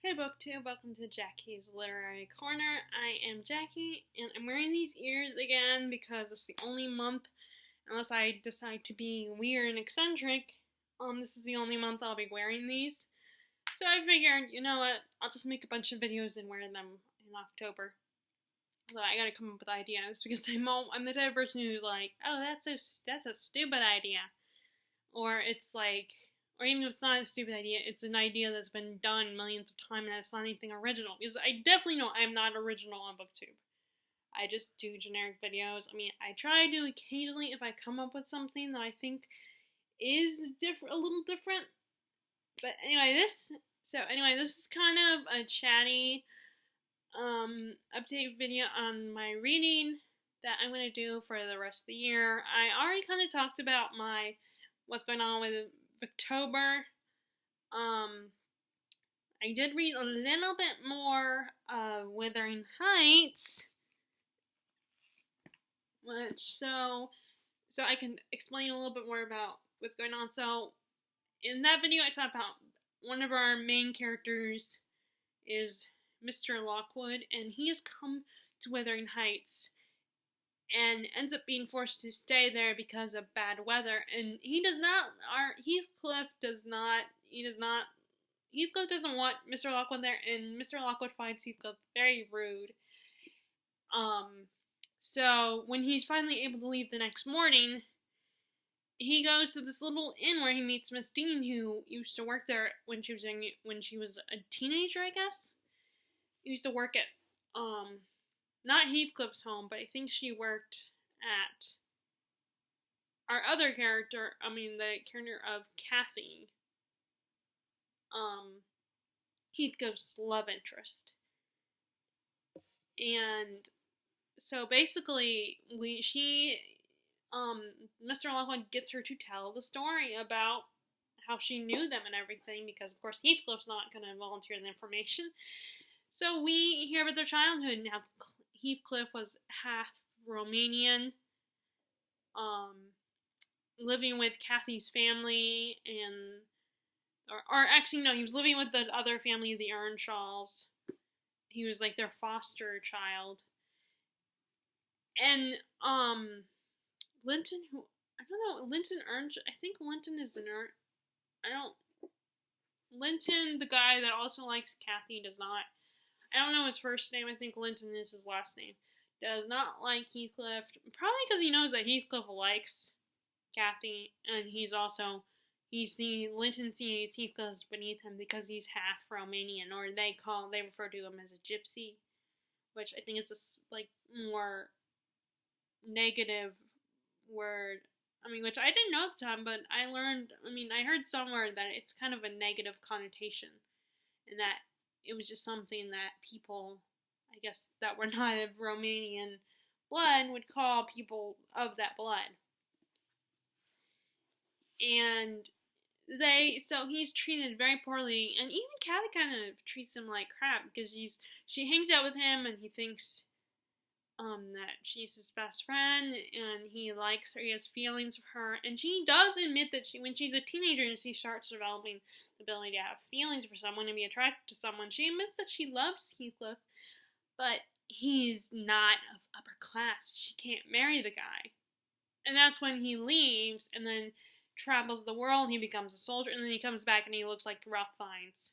Hey BookTube, welcome to Jackie's Literary Corner. I am Jackie, and I'm wearing these ears again because it's the only month, unless I decide to be weird and eccentric, this is the only month I'll be wearing these. So I figured, you know what, I'll just make a bunch of videos and wear them in October. But I gotta come up with ideas because I'm the type of person who's like, oh, that's a stupid idea. Or it's like, or even if it's not a stupid idea, it's an idea that's been done millions of times and it's not anything original. Because I definitely know I'm not original on BookTube. I just do generic videos. I mean, I try to occasionally if I come up with something that I think is a little different. But anyway, this is kind of a chatty update video on my reading that I'm gonna do for the rest of the year. I already kind of talked about what's going on with October. I did read a little bit more of Wuthering Heights, so I can explain a little bit more about what's going on. So in that video, I talked about one of our main characters is Mr. Lockwood, and he has come to Wuthering Heights and ends up being forced to stay there because of bad weather. And Heathcliff doesn't want Mr. Lockwood there, and Mr. Lockwood finds Heathcliff very rude. So when he's finally able to leave the next morning, he goes to this little inn where he meets Miss Dean, who used to work there when she was a teenager, I guess. Used to work at not Heathcliff's home, but I think she worked at our other character, the character of Kathy, Heathcliff's love interest. And so basically, Mr. Lockwood gets her to tell the story about how she knew them and everything, because of course Heathcliff's not going to volunteer the information. So we hear about their childhood and how Heathcliff was half Romanian, living with Kathy's family, or actually no, he was living with the other family, the Earnshaws. He was like their foster child. And Linton, I think Linton is Linton, the guy that also likes Kathy, does not. I don't know his first name. I think Linton is his last name. Does not like Heathcliff. Probably because he knows that Heathcliff likes Kathy, and Linton sees Heathcliff beneath him because he's half Romanian, or they refer to him as a gypsy, which I think is a more negative word. Which I didn't know at the time, but I heard somewhere that it's kind of a negative connotation, and that it was just something that people, I guess, that were not of Romanian blood would call people of that blood. And so he's treated very poorly, and even Kathy kind of treats him like crap, because she hangs out with him, and he thinks that she's his best friend, and he likes her, he has feelings for her, and she does admit that when she's a teenager and she starts developing the ability to have feelings for someone and be attracted to someone, she admits that she loves Heathcliff, but he's not of upper class. She can't marry the guy. And that's when he leaves and then travels the world. He becomes a soldier, and then he comes back and he looks like Ralph Fiennes.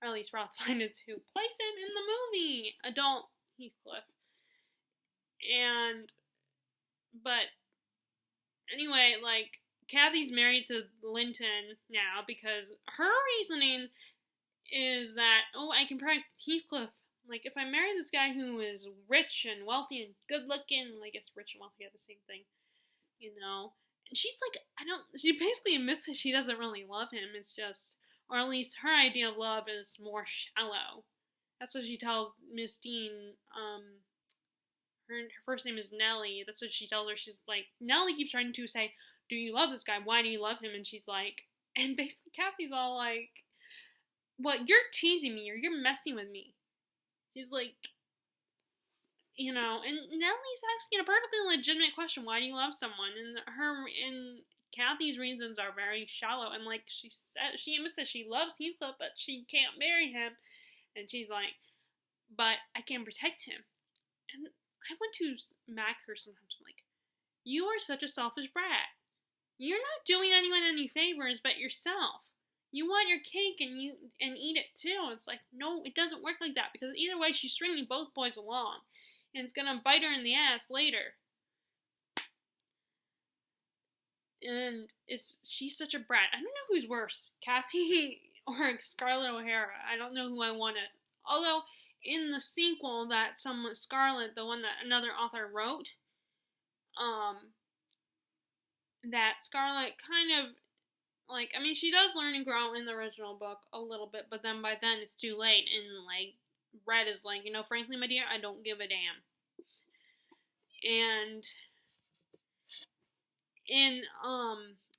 Or at least Ralph Fiennes, who plays him in the movie, adult Heathcliff. But anyway, Kathy's married to Linton now because her reasoning is that, I can protect Heathcliff. If I marry this guy who is rich and wealthy and good looking, I guess rich and wealthy are the same thing, And she's she basically admits that she doesn't really love him. It's just, or at least her idea of love is more shallow. That's what she tells Miss Dean. Her first name is Nellie. That's what she tells her. She's like, Nellie keeps trying to say, do you love this guy? Why do you love him? And she's like, and basically Kathy's all like, well, you're teasing me, or you're messing with me. She's like, and Nellie's asking a perfectly legitimate question, why do you love someone? And Kathy's reasons are very shallow, and like she admits that she loves Heathcliff, but she can't marry him, and she's like, but I can protect him. And I want to smack her sometimes. I'm like, you are such a selfish brat. You're not doing anyone any favors but yourself. You want your cake and eat it too. It's like, no, it doesn't work like that, because either way she's stringing both boys along, and it's gonna bite her in the ass later. And she's such a brat. I don't know who's worse, Kathy or Scarlett O'Hara. I don't know who I wanted. Although in the sequel that Scarlett, the one that another author wrote, that Scarlett kind of, like, I mean, she does learn and grow in the original book a little bit, but then by then it's too late, and, like, Red is like, frankly, my dear, I don't give a damn. And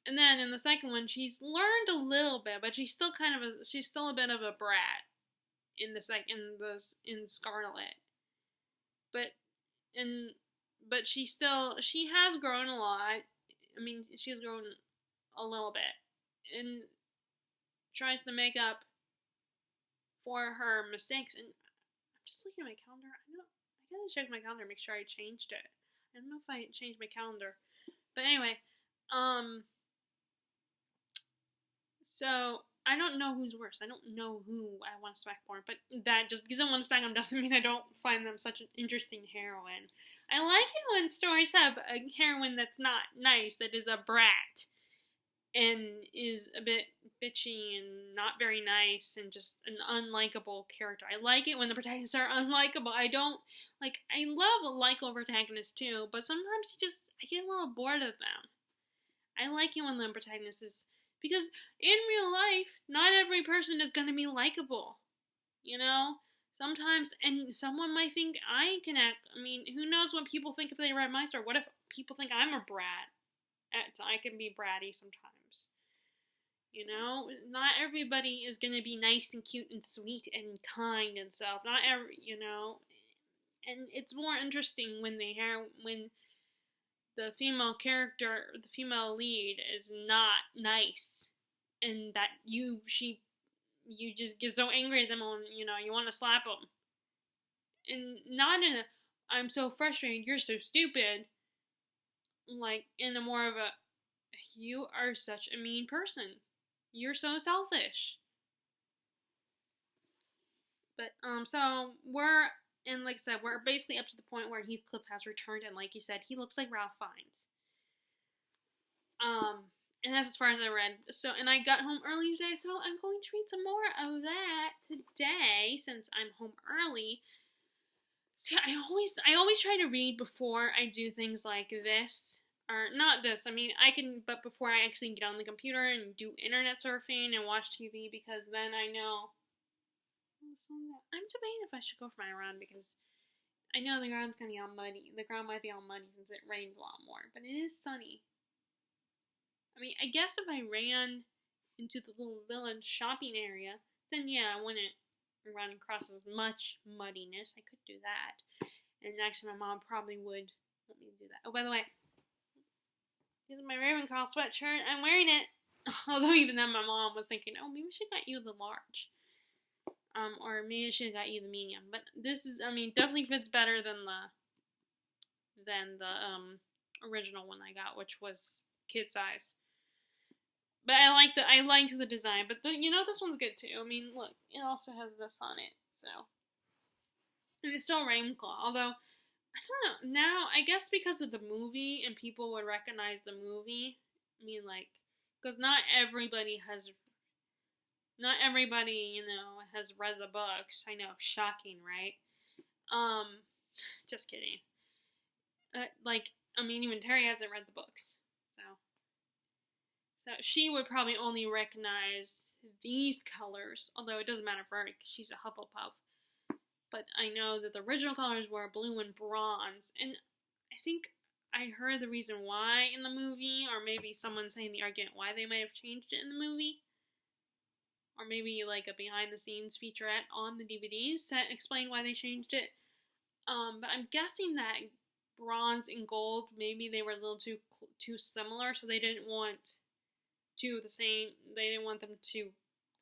then in the second one, she's learned a little bit, but she's still a bit of a brat in Scarlet. But she has grown a lot. I mean, she has grown a little bit, and tries to make up for her mistakes. And I'm just looking at my calendar. I gotta check my calendar, make sure I changed it. I don't know if I changed my calendar, but anyway, so I don't know who's worse. I don't know who I want to smack more, but that just because I want to smack them doesn't mean I don't find them such an interesting heroine. I like it when stories have a heroine that's not nice, that is a brat, and is a bit bitchy and not very nice and just an unlikable character. I like it when the protagonists are unlikable. I love a likable protagonist too, but sometimes I get a little bored of them. I like it when the protagonist is, because in real life, not every person is going to be likable, Sometimes, and someone might think I can act, I mean, who knows what people think if they read my story? What if people think I'm a brat? I can be bratty sometimes. Not everybody is going to be nice and cute and sweet and kind and stuff. Not every, and it's more interesting when the female character, the female lead, is not nice, and that you just get so angry at them, and you want to slap them, and not in a I'm so frustrated, you're so stupid, like in a more of a you are such a mean person, you're so selfish. But so and like I said, we're basically up to the point where Heathcliff has returned, and like you said, he looks like Ralph Fiennes. And that's as far as I read. So, and I got home early today, so I'm going to read some more of that today, since I'm home early. See, I always try to read before I do things like this. Or, not this, but before I actually get on the computer and do internet surfing and watch TV, because then I know. I'm debating if I should go for my run, because I know the ground's gonna be all muddy. The ground might be all muddy since it rains a lot more, but it is sunny. I guess if I ran into the little village shopping area, then yeah, I wouldn't run across as much muddiness. I could do that. And actually, my mom probably would let me do that. Oh, by the way, this is my Ravenclaw sweatshirt. I'm wearing it. Although even then, my mom was thinking, oh, maybe she got you the large. Or maybe she got you the medium. But this is, definitely fits better than the original one I got, which was kid size. But I liked the design. But this one's good too. Look, it also has this on it, so. And it's still Ravenclaw, although I don't know. Now, I guess because of the movie and people would recognize the movie. Because not everybody has read the books. I know, shocking, right? Just kidding. Even Terry hasn't read the books, so she would probably only recognize these colors, although it doesn't matter for her because she's a Hufflepuff. But I know that the original colors were blue and bronze, and I think I heard the reason why in the movie, or maybe someone saying the argument why they might have changed it in the movie. Or maybe like a behind-the-scenes featurette on the DVDs to explain why they changed it. But I'm guessing that bronze and gold, maybe they were a little too too similar, so they didn't want two of the same. They didn't want them to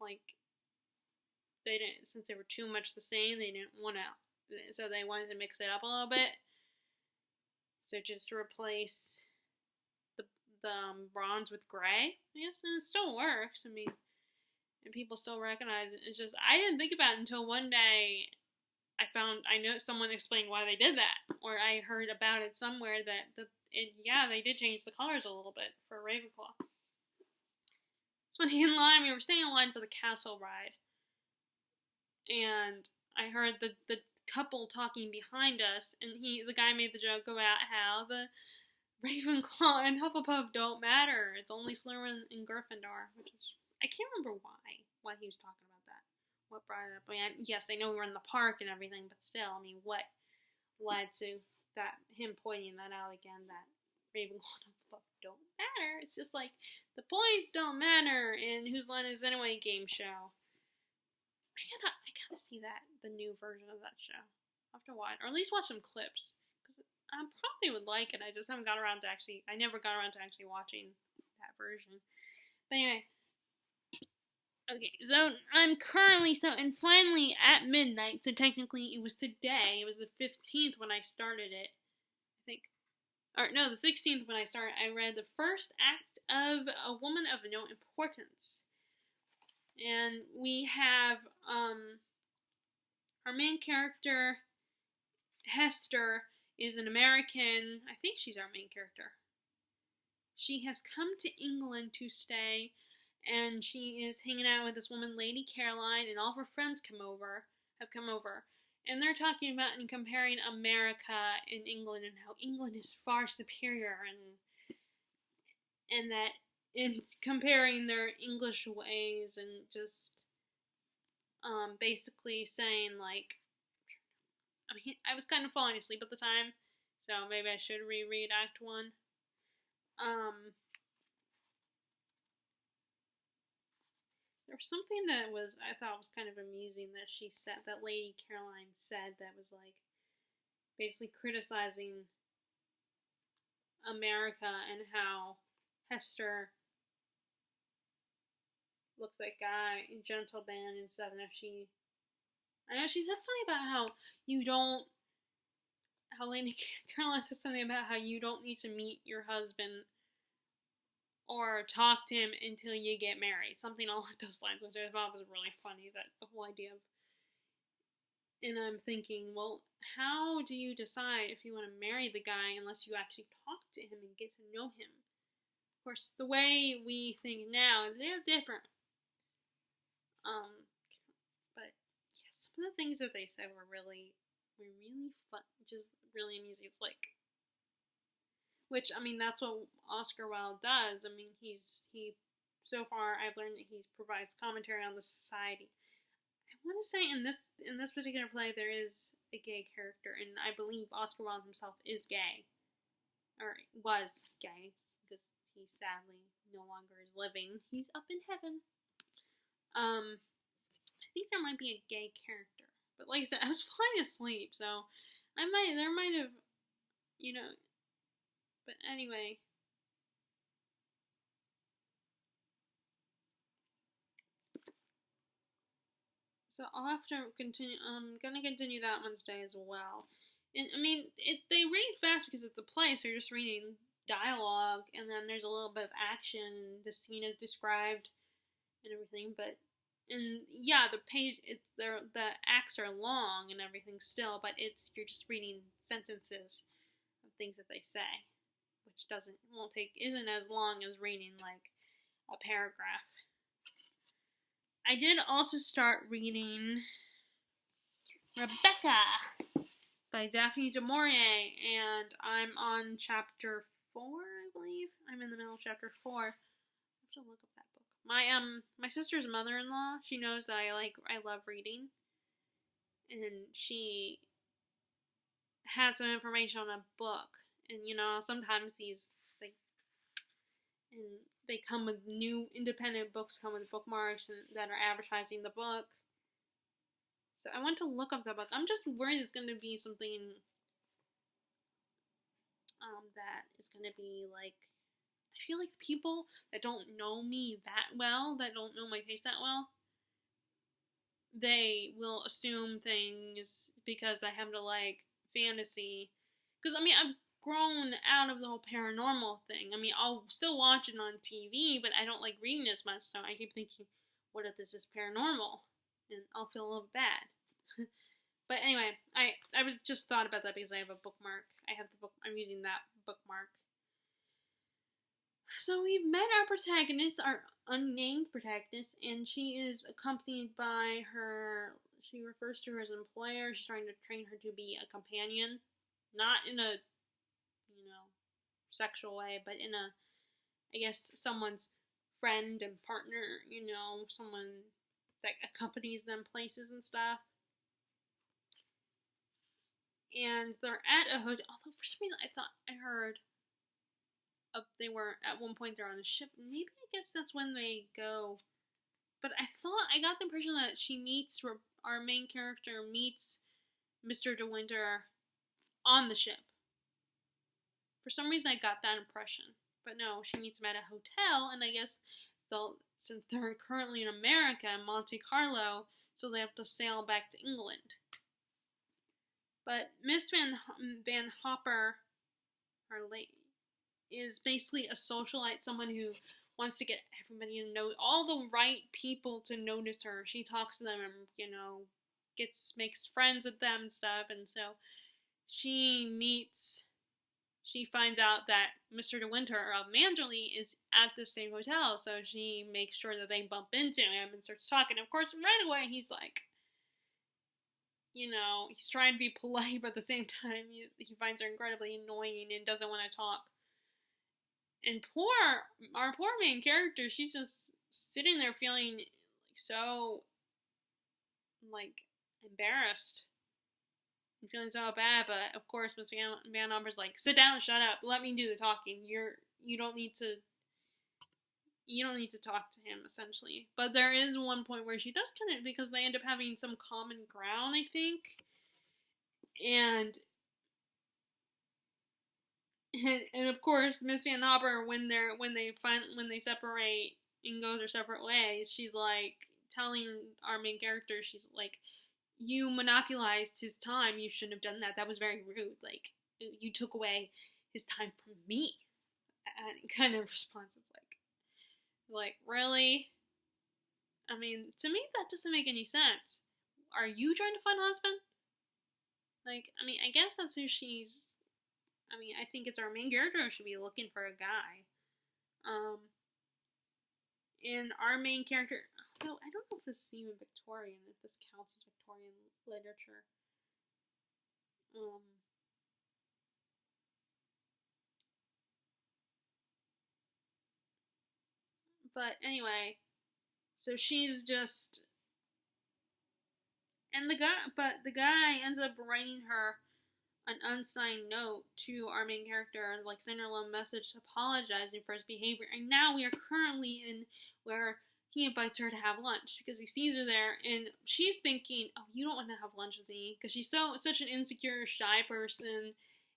like. They didn't, since they were too much the same. They didn't want to, so they wanted to mix it up a little bit. So just replace the bronze with gray, I guess, and it still works. I mean, and people still recognize it. It's just I didn't think about it until one day I know someone explained why they did that, or I heard about it somewhere that they did change the colors a little bit for Ravenclaw. It's funny, in line, we were staying in line for the castle ride, and I heard the couple talking behind us, and the guy made the joke about how the Ravenclaw and Hufflepuff don't matter. It's only Slytherin and Gryffindor, which is, I can't remember why he was talking about that. What brought it up? I mean, yes, I know we were in the park and everything, but still, I mean, what led to that, him pointing that out again, that Ravenclaw and Hufflepuff don't matter? It's just like, the points don't matter in Whose Line Is It Anyway game show. I gotta see that, the new version of that show. I'll have to watch, or at least watch some clips, because I probably would like it. I just haven't got around to I never got around to actually watching that version. But anyway, okay, so I'm currently, and finally at midnight, so technically it was today, it was the 15th when I started it, I think, or no, the 16th when I started, I read the first act of A Woman of No Importance. And we have, our main character, Hester, is an American. I think she's our main character. She has come to England to stay, and she is hanging out with this woman, Lady Caroline, and all her friends have come over. And they're talking about and comparing America and England, and how England is far superior, and that it's comparing their English ways, and just basically saying, like, I mean, I was kind of falling asleep at the time, so maybe I should reread Act 1. There was something that I thought was kind of amusing that she said, that Lady Caroline said, that was like basically criticizing America and how Hester looks like a gentleman and stuff, and I know she said something about how Lady Caroline said something about how you don't need to meet your husband or talk to him until you get married. Something along those lines, which I thought was really funny, that the whole idea of, and I'm thinking, well, how do you decide if you want to marry the guy unless you actually talk to him and get to know him? Of course, the way we think now is they're different. But yeah, some of the things that they said were really fun, just really amusing. It's like, which, I mean, that's what Oscar Wilde does. I mean, he so far I've learned that he provides commentary on the society. I want to say in this particular play there is a gay character, and I believe Oscar Wilde himself is gay, or was gay, because he sadly no longer is living. He's up in heaven. I think there might be a gay character, but like I said, I was falling asleep, so there might have, but anyway. So I'll have to continue, I'm gonna continue that one today as well. And I mean, they read fast because it's a play, so you're just reading dialogue, and then there's a little bit of action, the scene is described, and everything, but, and yeah, the acts are long and everything still, but you're just reading sentences of things that they say, which isn't as long as reading, like, a paragraph. I did also start reading Rebecca by Daphne du Maurier, and I'm on chapter 4, I believe. I'm in the middle of chapter 4. I have to look up that book. My sister's mother-in-law, she knows that I love reading, and she had some information on a book, and sometimes they come with new independent books, come with bookmarks that are advertising the book. So I went to look up that book. I'm just worried it's going to be something that is gonna be like, I feel like people that don't know me that well, that don't know my taste that well, they will assume things because I happen to like fantasy. Because, I mean, I've grown out of the whole paranormal thing. I mean, I'll still watch it on TV, but I don't like reading as much, so I keep thinking, what if this is paranormal? And I'll feel a little bad. But anyway, I was just thought about that because I have a bookmark. I have the book. I'm using that bookmark. So we've met our protagonist, our unnamed protagonist, and she is accompanied by her. She refers to her as an employer. She's trying to train her to be a companion, not in a, sexual way, but in a, I guess, someone's friend and partner. Someone that accompanies them places and stuff. And they're at a hotel. Although for some reason I thought I heard they were at one point they're on a ship. Maybe I guess that's when they go. But I got the impression that our main character meets Mr. De Winter on the ship. For some reason I got that impression. But no, she meets him at a hotel, and I guess since they're currently in America, Monte Carlo, so they have to sail back to England. But Miss Van Hopper, is basically a socialite, someone who wants to get everybody to know, all the right people to notice her. She talks to them and, makes friends with them and stuff. And so she finds out that Mr. De Winter of Manderley is at the same hotel. So she makes sure that they bump into him and starts talking. Of course, right away he's like, he's trying to be polite, but at the same time, he finds her incredibly annoying and doesn't want to talk. And our poor main character, she's just sitting there feeling so, embarrassed and feeling so bad. But of course, Miss Van Hopper's like, sit down, shut up, let me do the talking. You don't need to talk to him, essentially. But there is one point where she does kind of, because they end up having some common ground, I think. And of course, Miss Van Hopper, when they separate and go their separate ways, she's like telling our main character, she's like, you monopolized his time. You shouldn't have done that. That was very rude. Like, you took away his time from me. And kind of response is like, really? I mean, to me, that doesn't make any sense. Are you trying to find a husband? I guess that's who she's... I think it's our main character who should be looking for a guy. And our main character... No, I don't know if this is even Victorian, if this counts as Victorian literature. But anyway, so she's just... And the guy ends up writing her an unsigned note to our main character, sending her a little message apologizing for his behavior. And now we are currently in where he invites her to have lunch because he sees her there, and she's thinking, "Oh, you don't want to have lunch with me," because she's such an insecure, shy person,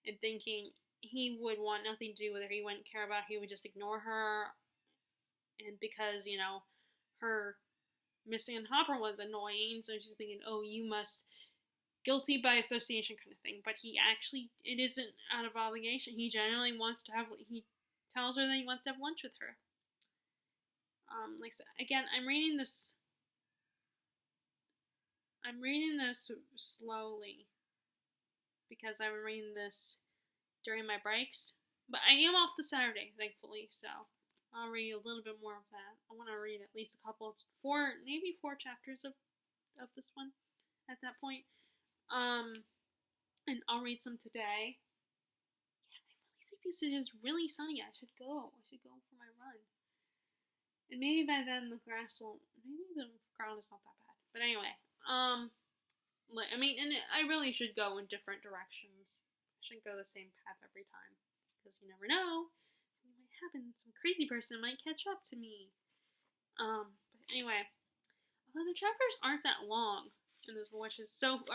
and thinking he would want nothing to do with her. He wouldn't care about her. He would just ignore her, and because her Miss Van Hopper was annoying, so she's thinking, "Oh, you must." Guilty by association kind of thing, but it isn't out of obligation. He genuinely he tells her that he wants to have lunch with her. Again, I'm reading this slowly because I'm reading this during my breaks, but I am off the Saturday, thankfully, so I'll read a little bit more of that. I want to read at least maybe four chapters of this one at that point. And I'll read some today. Yeah, I really think because it is really sunny, I should go for my run. And maybe by then maybe the ground is not that bad. But anyway, and I really should go in different directions. I shouldn't go the same path every time. Because you never know. Something might happen. Some crazy person might catch up to me. But anyway, although the chapters aren't that long in this, or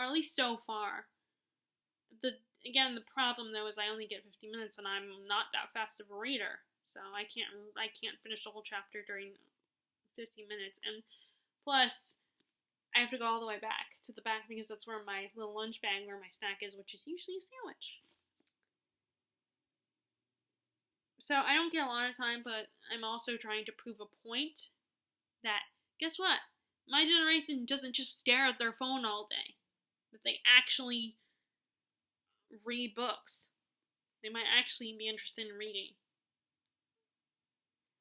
at least so far, again, the problem though is I only get 50 minutes, and I'm not that fast of a reader, so I can't finish the whole chapter during 50 minutes. And plus, I have to go all the way back to the back because that's where my little lunch bag, where my snack is, which is usually a sandwich. So I don't get a lot of time, but I'm also trying to prove a point that, guess what? My generation doesn't just stare at their phone all day. That they actually read books. They might actually be interested in reading.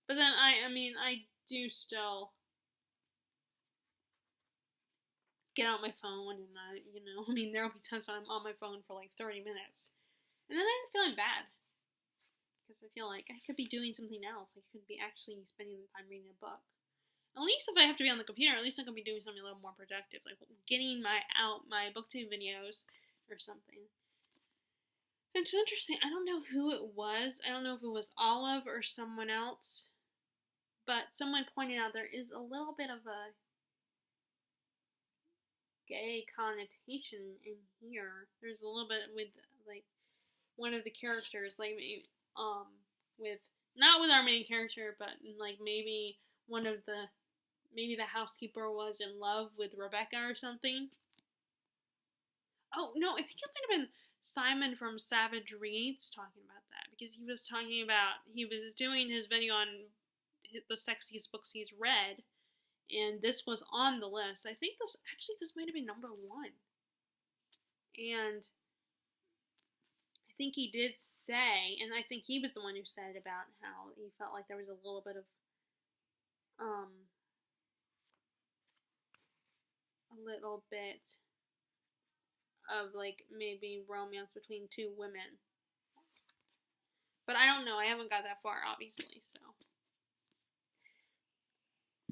But then I do still get out my phone, and there'll be times when I'm on my phone for like 30 minutes. And then I'm feeling bad. Because I feel like I could be doing something else. I could be actually spending the time reading a book. At least if I have to be on the computer, at least I can be doing something a little more productive. Like getting my booktube videos or something. It's interesting. I don't know who it was. I don't know if it was Olive or someone else. But someone pointed out there is a little bit of a gay connotation in here. There's a little bit with like one of the characters, like with not with our main character, but like maybe the housekeeper was in love with Rebecca or something. Oh no, I think it might have been Simon from Savage Reads talking about that, because he was doing his video on the sexiest books he's read, and this was on the list. I think this might have been number 1. And I think he did say, and I think he was the one who said about how he felt like there was a little bit of like maybe romance between two women. But I don't know. I haven't got that far, obviously, so.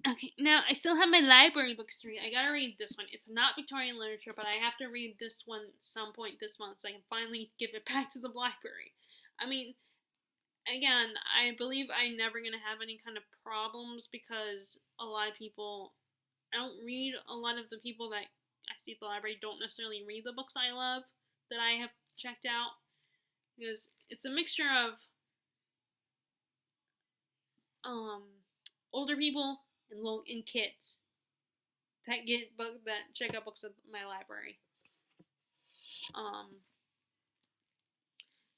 Okay, now I still have my library books to read. I gotta read this one. It's not Victorian literature, but I have to read this one at some point this month so I can finally give it back to the library. I mean, again, I believe I'm never gonna have any kind of problems because a lot of people, I don't read, a lot of the people that I see at the library don't necessarily read the books I love that I have checked out, because it's a mixture of older people and kids that check out books at my library.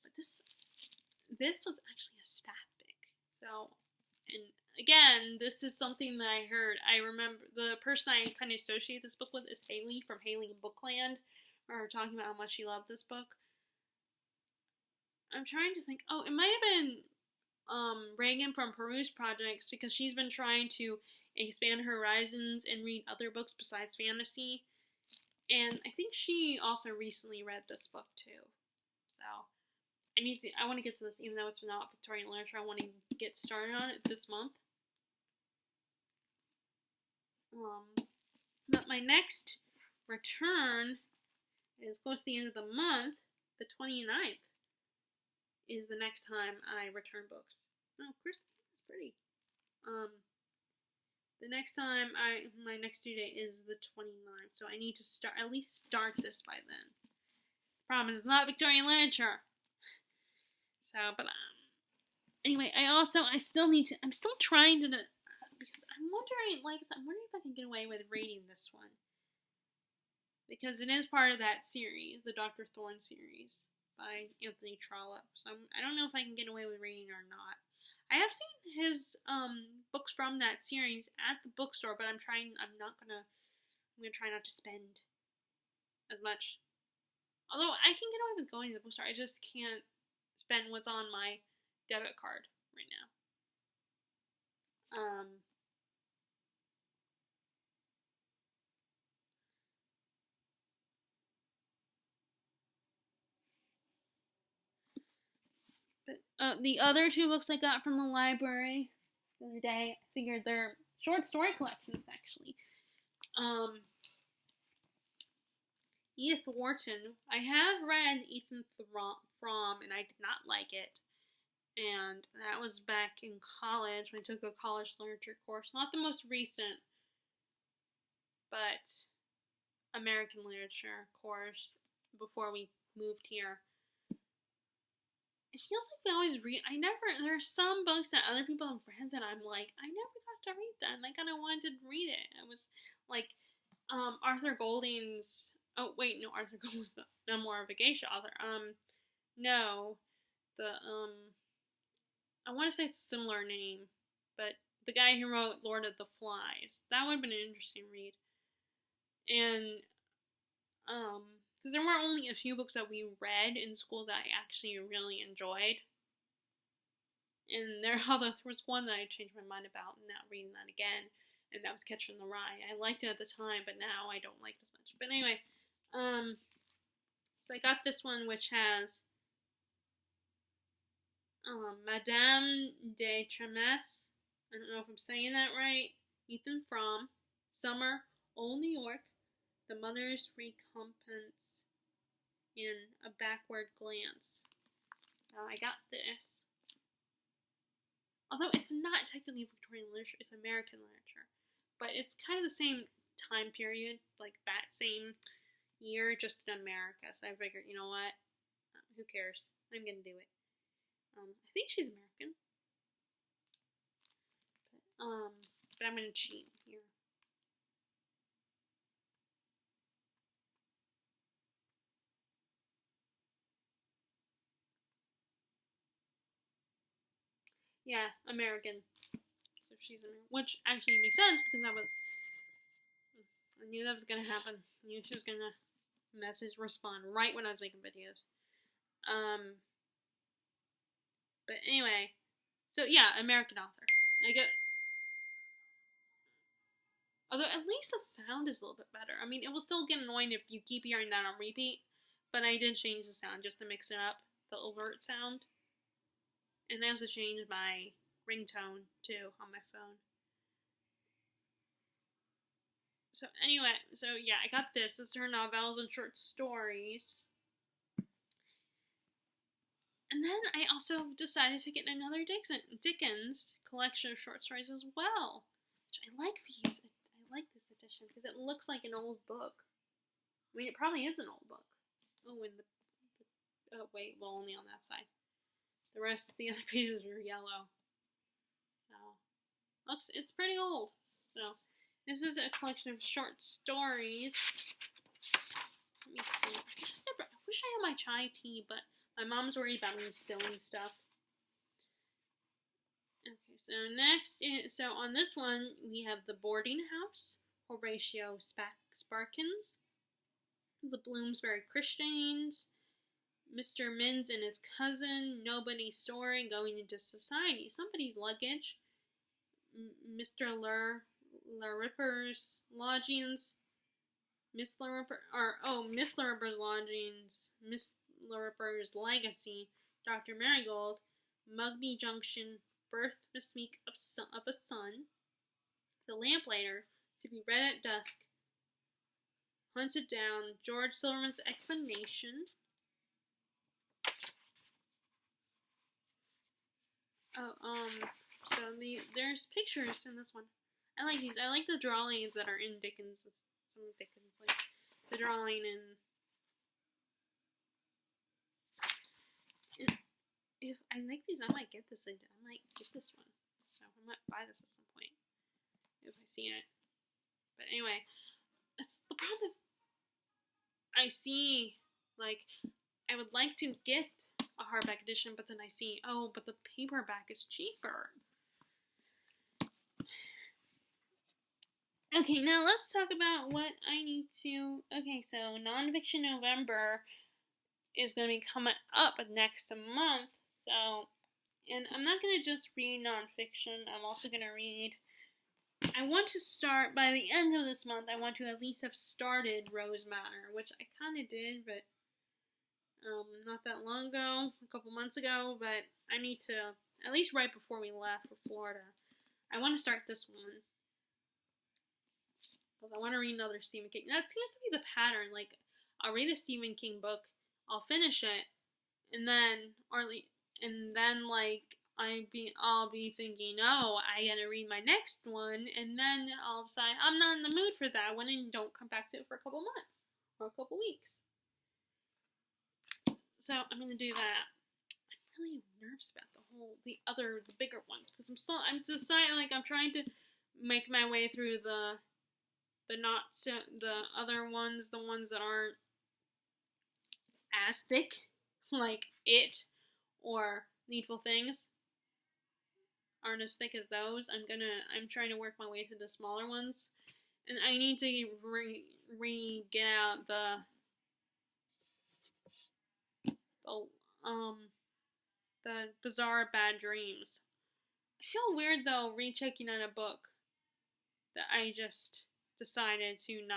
But this was actually a staff pick. So, and again, this is something that I heard. I remember the person I kind of associate this book with is Haley from Haley in Bookland, or talking about how much she loved this book. I'm trying to think. Oh, it might have been Reagan from Peruse Projects, because she's been trying to expand her horizons and read other books besides fantasy. And I think she also recently read this book too. So I want to get to this, even though it's not Victorian literature. I want to get started on it this month. But my next return is close to the end of the month. The 29th is the next time I return books. Oh, Christmas is pretty. The next time my next due date is the 29th, so I need to at least start this by then. Promise, it's not Victorian literature. So, but anyway, I'm still trying to, because I'm wondering if I can get away with reading this one, because it is part of that series, the Dr. Thorne series by Anthony Trollope. So I don't know if I can get away with reading or not. I have seen his books from that series at the bookstore, but I'm gonna try not to spend as much. Although I can get away with going to the bookstore, I just can't spend what's on my debit card right now. But the other 2 books I got from the library the other day, I figured they're short story collections, actually. Edith Wharton. I have read Ethan Frome, and I did not like it. And that was back in college when I took a college literature course. Not the most recent, but American literature course before we moved here. it feels like we always read. There are some books that other people have read that I'm like, I never got to read that, and I kind of wanted to read it. It was like, Arthur Golding's. Oh wait, no, Arthur Golding's the memoir of a geisha author. No, the I want to say it's a similar name, but the guy who wrote Lord of the Flies. That would have been an interesting read. And because there were only a few books that we read in school that I actually really enjoyed. And there was one that I changed my mind about and not reading that again, and that was Catcher in the Rye. I liked it at the time, but now I don't like it as much. But anyway, so I got this one, which has Madame de Tremes. I don't know if I'm saying that right. Ethan Frome, Summer, Old New York, The Mother's Recompense, in A Backward Glance. So I got this. Although it's not technically Victorian literature, it's American literature. But it's kind of the same time period, like that same year, just in America. So I figured, you know what? Who cares? I'm gonna do it. I think she's American. But I'm gonna cheat here. Yeah, American. So she's American, which actually makes sense because I knew that was gonna happen. I knew she was gonna respond right when I was making videos. But anyway, so yeah, American author. Although at least the sound is a little bit better. I mean, it will still get annoying if you keep hearing that on repeat, but I did change the sound just to mix it up, the overt sound. And I also changed my ringtone too on my phone. So anyway, yeah, I got this. This is her novels and short stories. And then I also decided to get another Dickens collection of short stories as well. Which I like these. I like this edition because it looks like an old book. I mean, it probably is an old book. Oh, and oh wait, well, only on that side. The rest, the other pages are yellow. So, it's pretty old. So, this is a collection of short stories. Let me see. I wish I had my chai tea, but my mom's worried about me spilling stuff. Okay, so on this one, we have The Boarding House, Horatio Sparkins, The Bloomsbury Christians, Mr. Minns and his cousin, Nobody's Story, Going into Society, Somebody's Luggage, Mr. Lirriper's Lodgings, Miss Lirriper's Lodgings, Miss Lirriper's Legacy, Dr. Marigold, Mugby Junction, Birth Mystique of a Son, The Lamplighter, To Be Read at Dusk, Hunted Down, George Silverman's Explanation. There's pictures in this one. I like these. I like the drawings that are in Dickens. Some of Dickens, like the drawing in. If I like these, I might get this. I might get this one. So I might buy this at some point if I see it. But anyway, the problem is I see, like, I would like to get a hardback edition, but then I see, oh, but the paperback is cheaper. Okay, now let's talk about what I need to. Okay, so Nonfiction November is going to be coming up next month. So, and I'm not going to just read nonfiction. I'm also going to read. I want to start by the end of this month. I want to at least have started Rose Manor, which I kind of did, but not that long ago, a couple months ago. But I need to, at least right before we left for Florida, I want to start this one. Because I want to read another Stephen King. That seems to be the pattern. Like, I'll read a Stephen King book, I'll finish it, and then I'll be thinking, oh, I gotta read my next one, and then I'll decide I'm not in the mood for that one, and don't come back to it for a couple months or a couple weeks. So I'm gonna do that. really nervous about the bigger ones, because I'm deciding, like, I'm trying to make my way through the other ones, the ones that aren't as thick, like It or Needful Things, aren't as thick as those. I'm trying to work my way through the smaller ones, and I need to get out the Bizarre Bad Dreams. I feel weird though rechecking on a book that I just decided to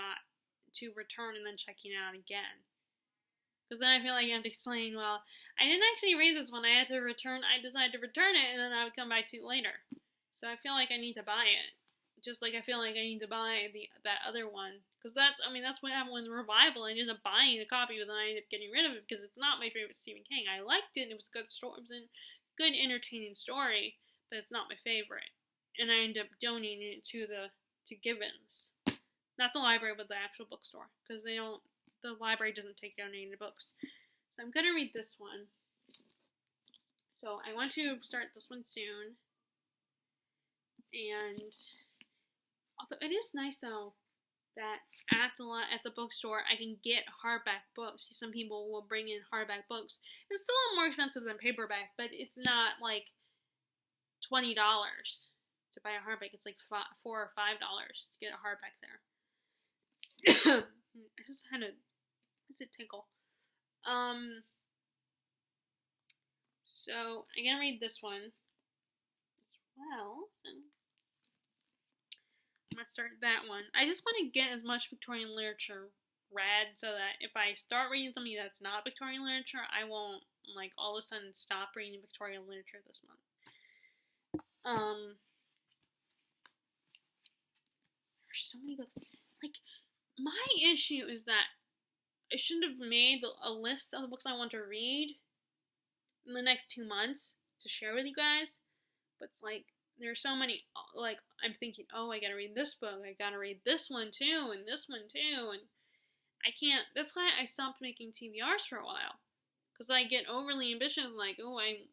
return and then checking out again. Because then I feel like I have to explain, well, I didn't actually read this one. I decided to return it, and then I would come back to it later. So I feel like I need to buy it. Just like I feel like I need to buy that other one. Because that's what happened with Revival. I ended up buying a copy, but then I ended up getting rid of it because it's not my favorite Stephen King. I liked it, and it was a good story. It was a good, entertaining story, but it's not my favorite. And I ended up donating it to Gibbons. Not the library, but the actual bookstore. Because the library doesn't take donated books. So I'm going to read this one. So I want to start this one soon. And although it is nice though that at the bookstore I can get hardback books. Some people will bring in hardback books. It's still a little more expensive than paperback, but it's not like $20 to buy a hardback. It's like $4 or $5 to get a hardback there. I just had a tickle. So I'm gonna read this one as well. So I'm gonna start that one. I just want to get as much Victorian literature read so that if I start reading something that's not Victorian literature, I won't like all of a sudden stop reading Victorian literature this month. There's so many books. Like, my issue is that I should have made a list of the books I want to read in the next 2 months to share with you guys. But it's like, there's so many, like, I'm thinking, oh, I gotta read this book, I gotta read this one too, and this one too, and I can't, that's why I stopped making TBRs for a while. Because I get overly ambitious, like, oh, I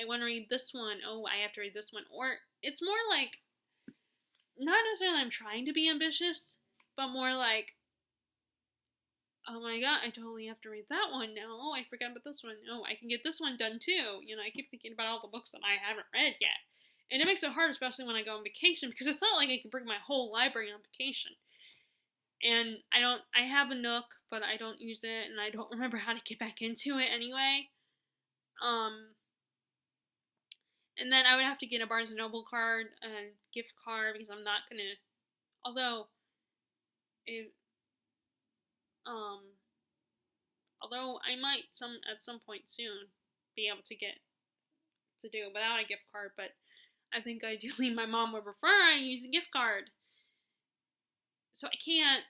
want to read this one, oh, I have to read this one. Or, it's more like, not necessarily I'm trying to be ambitious, but more like, oh my god, I totally have to read that one now. Oh, I forgot about this one. Oh, I can get this one done too. You know, I keep thinking about all the books that I haven't read yet. And it makes it hard, especially when I go on vacation, because it's not like I can bring my whole library on vacation. And I have a Nook, but I don't use it, and I don't remember how to get back into it anyway. And then I would have to get a Barnes & Noble card, a gift card, because I'm not gonna, although I might at some point soon be able to do it without a gift card, but I think ideally my mom would prefer I use a gift card. So I can't,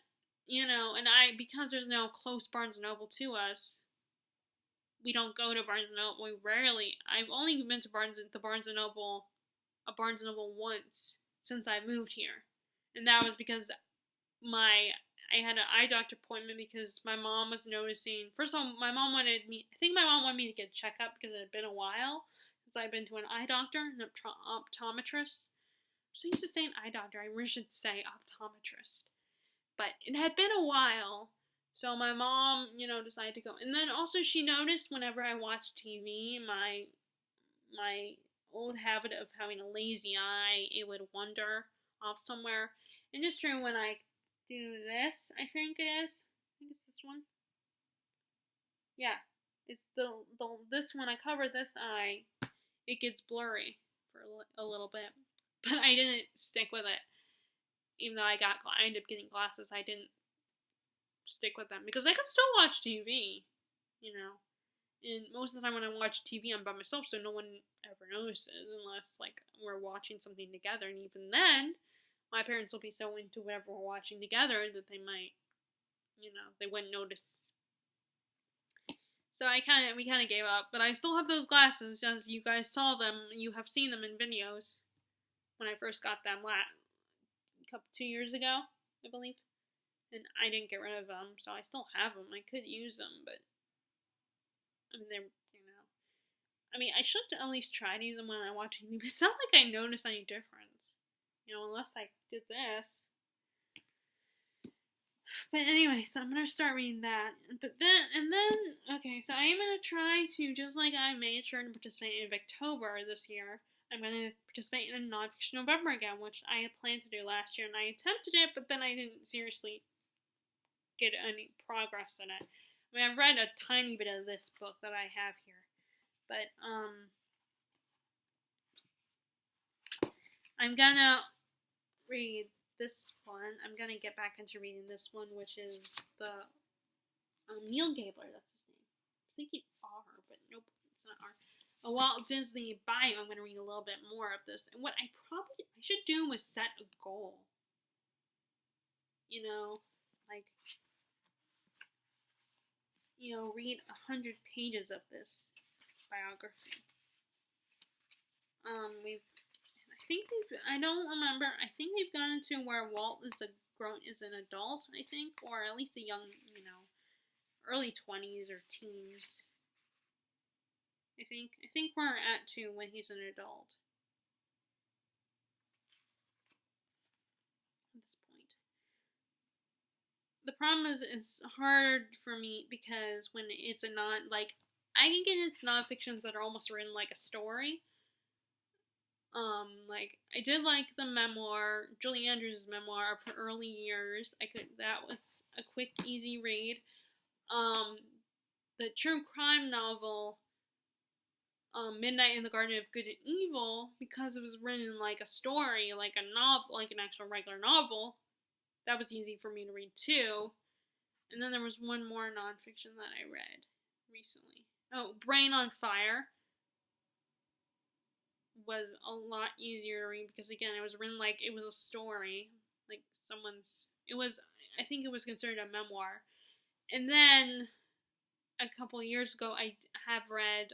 and because there's no close Barnes & Noble to us, we don't go to Barnes & Noble. We rarely. I've only been to Barnes & Noble once since I moved here, and that was because I had an eye doctor appointment because my mom was noticing. First of all, my mom wanted me to get a checkup because it had been a while since I'd been to an eye doctor, an optometrist. I'm so used to saying eye doctor, I really should say optometrist. But it had been a while, so my mom, decided to go. And then also she noticed whenever I watched TV, my old habit of having a lazy eye, it would wander off somewhere. And just true when I do this, I think it is. I think it's this one. Yeah, it's this when I cover this eye, it gets blurry for a little bit. But I didn't stick with it. Even though I ended up getting glasses, I didn't stick with them because I could still watch TV, And most of the time when I watch TV, I'm by myself, so no one ever notices unless like we're watching something together. And even then, my parents will be so into whatever we're watching together that they might, they wouldn't notice. So we kind of gave up, but I still have those glasses, as you guys saw them. You have seen them in videos when I first got them 2 years ago, I believe. And I didn't get rid of them, so I still have them. I could use them, but I mean, they're, I mean, I should at least try to use them when I watch TV, but it's not like I notice any difference. Unless I did this. But anyway, so I'm gonna start reading that. Okay, so I am gonna try to, just like I made sure to participate in October this year, I'm gonna participate in a nonfiction November again, which I had planned to do last year, and I attempted it, but then I didn't seriously get any progress in it. I mean, I've read a tiny bit of this book that I have here, but I'm gonna read this one. I'm gonna get back into reading this one, which is the Neil Gabler. That's his name. I'm thinking R, but nope, it's not R. A Walt Disney bio. I'm gonna read a little bit more of this. And what I should do was set a goal. Like read 100 pages of this biography. I don't remember. I think we've gotten to where Walt is an adult, I think, or at least a young, early 20s or teens. I think we're at to when he's an adult. At this point. The problem is it's hard for me because when it's I can get into nonfictions that are almost written like a story. I did like the memoir, Julie Andrews' memoir of her early years. That was a quick, easy read. The true crime novel, Midnight in the Garden of Good and Evil, because it was written like a story, like a novel, like an actual regular novel, that was easy for me to read too. And then there was one more nonfiction that I read recently. Oh, Brain on Fire was a lot easier to read because, again, it was written like it was a story, like I think it was considered a memoir. And then a couple years ago, I have read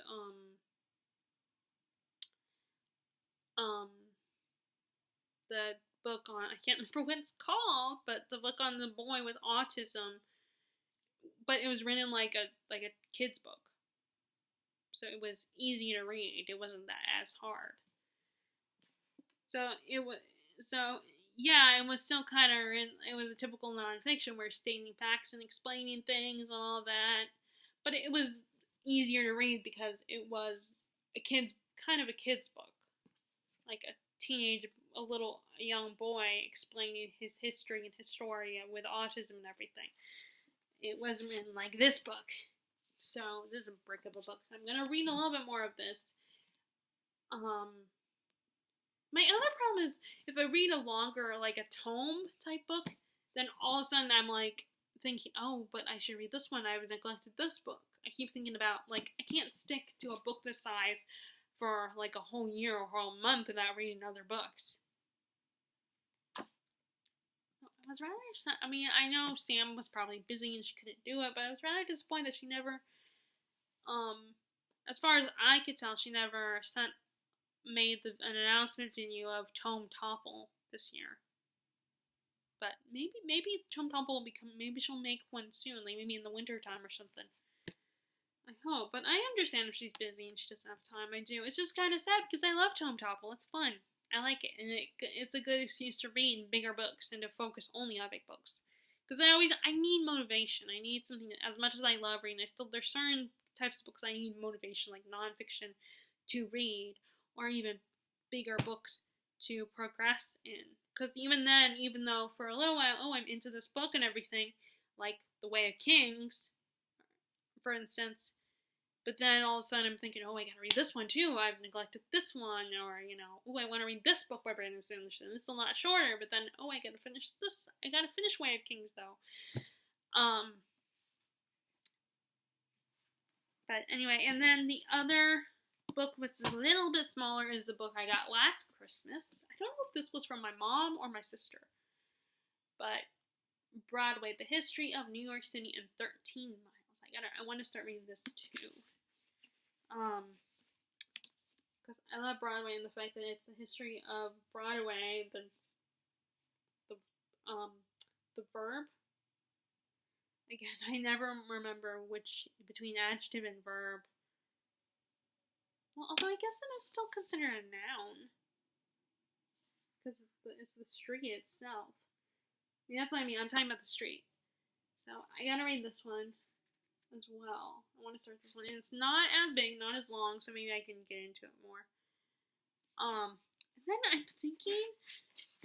the book on, I can't remember what it's called, but the book on the boy with autism, but it was written like a kid's book. So it was easy to read. It wasn't that as hard. It was still kind of, it was a typical nonfiction where stating facts and explaining things and all that, but it was easier to read because it was a kid's book, like a young boy explaining his history and his story with autism and everything. It wasn't written like this book. So this is a brick of a book. So I'm gonna read a little bit more of this. My other problem is if I read a longer, like a tome type book, then all of a sudden I'm like thinking, oh, but I should read this one. I've neglected this book. I keep thinking about, like, I can't stick to a book this size for like a whole year or a whole month without reading other books. I was rather upset. I mean, I know Sam was probably busy and she couldn't do it, but I was rather disappointed that she never, as far as I could tell, she never made an announcement video of Tome Topple this year. But maybe Tome Topple will maybe she'll make one soon, like maybe in the winter time or something. I hope, but I understand if she's busy and she doesn't have time. I do. It's just kind of sad because I love Tome Topple. It's fun. I like it, and it's a good excuse to read bigger books and to focus only on big books. Because I need motivation. I need something, as much as I love reading, there's certain types of books I need motivation, like nonfiction, to read, or even bigger books to progress in. Because even then, even though for a little while, I'm into this book and everything, like The Way of Kings, for instance, but then all of a sudden I'm thinking, I gotta read this one too, I've neglected this one, or, I want to read this book by Brandon Sanderson, it's a lot shorter, but then, I gotta finish this, I gotta finish Way of Kings, though. But anyway, and then the other book, which is a little bit smaller, is the book I got last Christmas. I don't know if this was from my mom or my sister, but Broadway, The History of New York City in 13 Miles. I want to start reading this too. Because I love Broadway and the fact that it's the history of Broadway, the verb. Again, I never remember which between adjective and verb. Well, although I guess it is still considered a noun. Because it's the street itself. I mean, that's what I mean. I'm talking about the street. So, I gotta read this one as well. I want to start this one. And it's not as big, not as long, so maybe I can get into it more. And then I'm thinking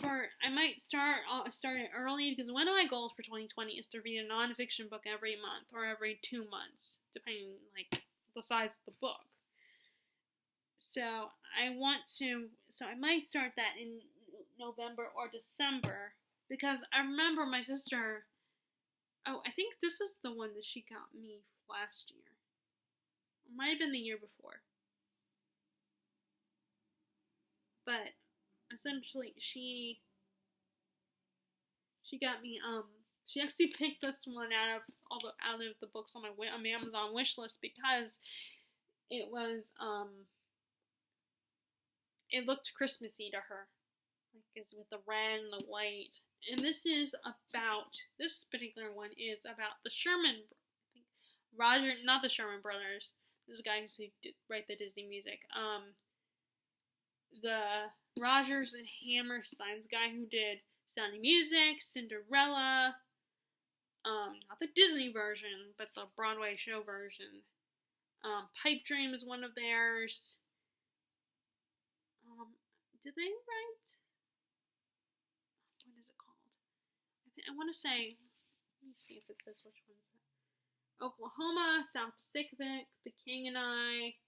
I might start it early, because one of my goals for 2020 is to read a nonfiction book every month or every 2 months, depending like the size of the book. So I might start that in November or December, because I remember my sister. Oh, I think this is the one that she got me last year. It might have been the year before. But essentially, she got me. She actually picked this one out of the books on my Amazon wish list, because it was it looked Christmassy to her, like it's with the red and the white. And this particular one is about the Sherman, not the Sherman Brothers. Those guys who write the Disney music. The Rodgers and Hammerstein's guy who did Sound of Music, Cinderella, not the Disney version, but the Broadway show version. Pipe Dream is one of theirs. Did they write? What is it called? I want to say. Let me see if it says which one's that. Oklahoma, South Pacific, The King and I,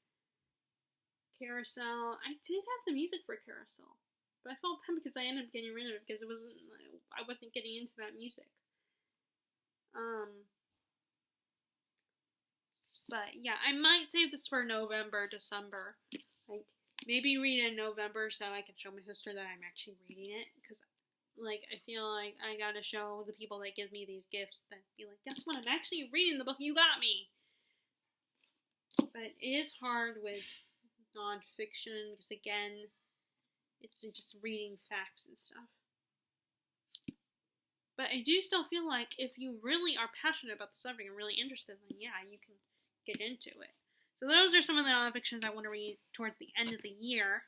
Carousel. I did have the music for Carousel, but I felt bad because I ended up getting rid of it because I wasn't getting into that music. But yeah, I might save this for November, December. Like maybe read it in November so I can show my sister that I'm actually reading it, because like I feel like I gotta show the people that give me these gifts that be like, guess what? I'm actually reading the book you got me. But it is hard with nonfiction because again, it's just reading facts and stuff. But I do still feel like if you really are passionate about the subject and really interested, then yeah, you can get into it. So those are some of the nonfictions I want to read towards the end of the year.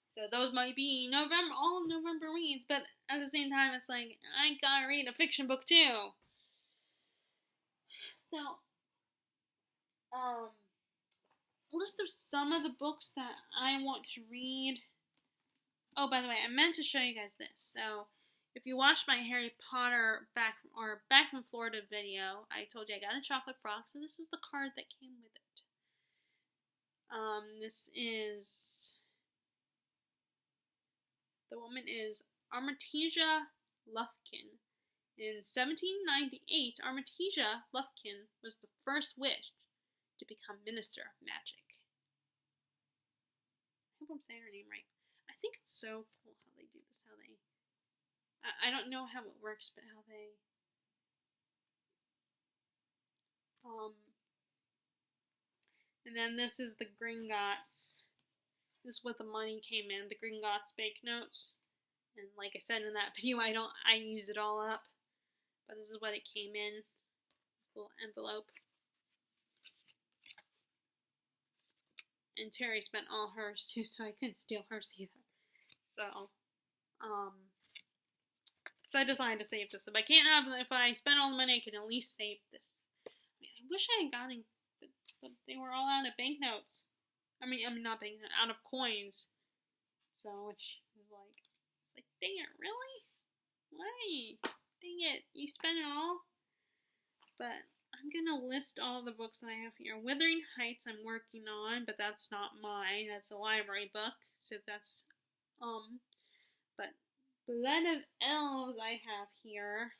So those might be all November reads, but at the same time, it's like, I gotta read a fiction book too. So, list of some of the books that I want to read. Oh, by the way, I meant to show you guys this. So, if you watched my Harry Potter Back from Florida video, I told you I got a chocolate frog, so this is the card that came with it. The woman is Armitasia Lufkin. In 1798, Armitasia Lufkin was the first witch to become Minister of Magic. I hope I'm saying her name right. I think it's so cool how they do this, I don't know how it works, but how they, and then this is the Gringotts. This is what the money came in, the Gringotts banknotes. And like I said in that video, I used it all up. But this is what it came in. This little envelope. And Terry spent all hers too, so I couldn't steal hers either. So I decided to save this. If I spent all the money, I could at least save this. I mean, I wish I had gotten, but they were all out of banknotes. I mean not banknotes, out of coins. So it's like, dang it, really? Why? Dang it, you spent it all? But I'm gonna list all the books that I have here. Wuthering Heights I'm working on, but that's not mine. That's a library book. So that's, but Blood of Elves I have here.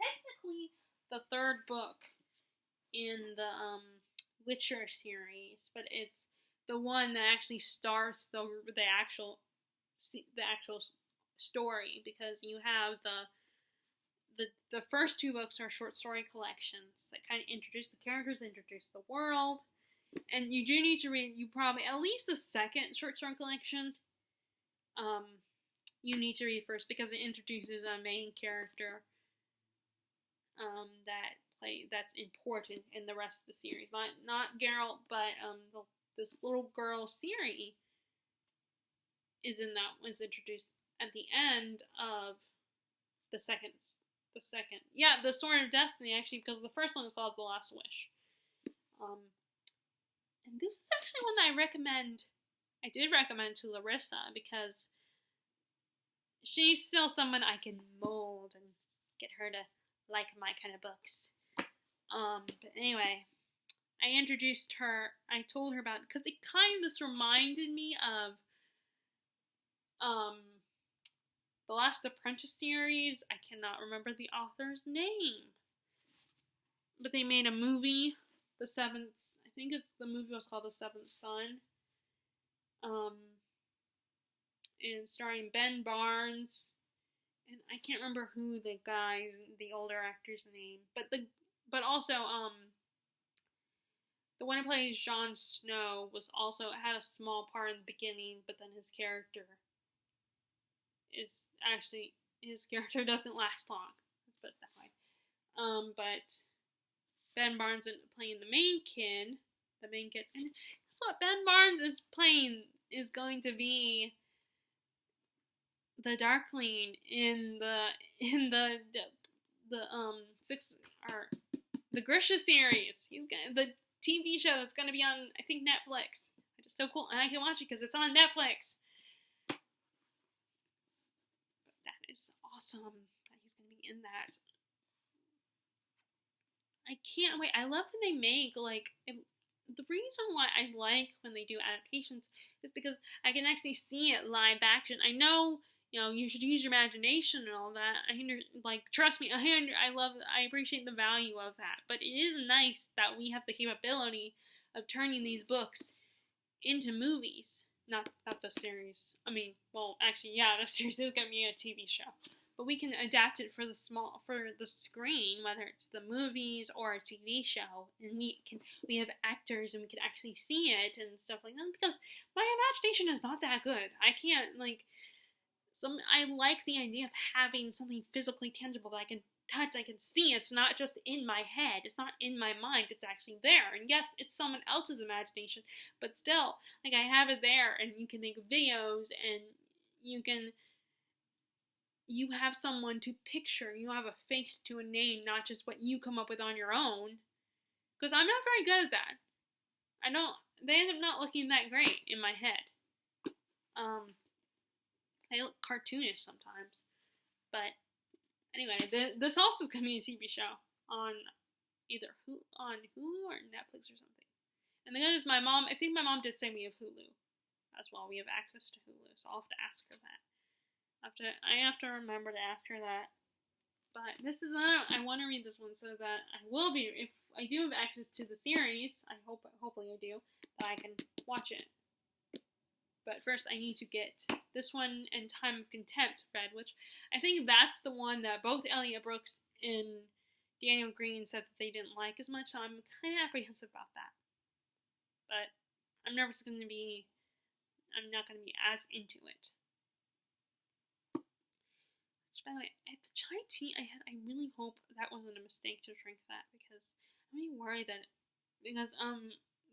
Technically the third book in the Witcher series, but it's the one that actually starts the actual story, because you have the first 2 books are short story collections that kind of introduce the characters, introduce the world, and you do need to read probably at least the second short story collection, you need to read first because it introduces a main character that's important in the rest of the series. Not Geralt, but this little girl Ciri was introduced at the end of the second. The Sword of Destiny, actually, because the first one is called The Last Wish. And this is actually one that I did recommend to Larissa, because she's still someone I can mold and get her to like my kind of books. But anyway, I told her about it, because it kind of reminded me of, the Last Apprentice series. I cannot remember the author's name. But they made a movie, The movie was called The Seventh Son. And starring Ben Barnes. And I can't remember who the older actor's name. But also, the one who plays Jon Snow had a small part in the beginning, but then his character doesn't last long. Let's put it that way. But Ben Barnes is playing the main kid, and guess what? Ben Barnes is going to be the Darkling in the Grisha series. The TV show that's going to be on, I think, Netflix. Which is so cool, and I can watch it because it's on Netflix. But that is awesome that he's going to be in that. I can't wait. I love when they make, the reason why I like when they do adaptations is because I can actually see it live action. I know, you should use your imagination and all that. Trust me, I appreciate the value of that. But it is nice that we have the capability of turning these books into movies. Not the series. The series is going to be a TV show. But we can adapt it for the screen, whether it's the movies or a TV show, and we have actors and we can actually see it and stuff like that, because my imagination is not that good. I can't, I like the idea of having something physically tangible that I can touch, I can see. It's not just in my head, it's not in my mind, it's actually there. And yes, it's someone else's imagination, but still, I have it there, and you can make videos, and you have someone to picture, you have a face to a name, not just what you come up with on your own. Because I'm not very good at that. They end up not looking that great in my head. They look cartoonish sometimes. But anyway, this also is going to be a TV show on either Hulu or Netflix or something. And the good is I think my mom did say we have Hulu as well. We have access to Hulu, so I'll have to ask her that. I have to remember to ask her that. But I want to read this one so that I will be, if I do have access to the series, hopefully I do, that I can watch it. But first I need to get this one and Time of Contempt read, which I think that's the one that both Elliot Brooks and Daniel Green said that they didn't like as much, so I'm kind of apprehensive about that. But I'm not going to be as into it. By the way, at the chai tea I had, I really hope that wasn't a mistake to drink that, because I'm really worried because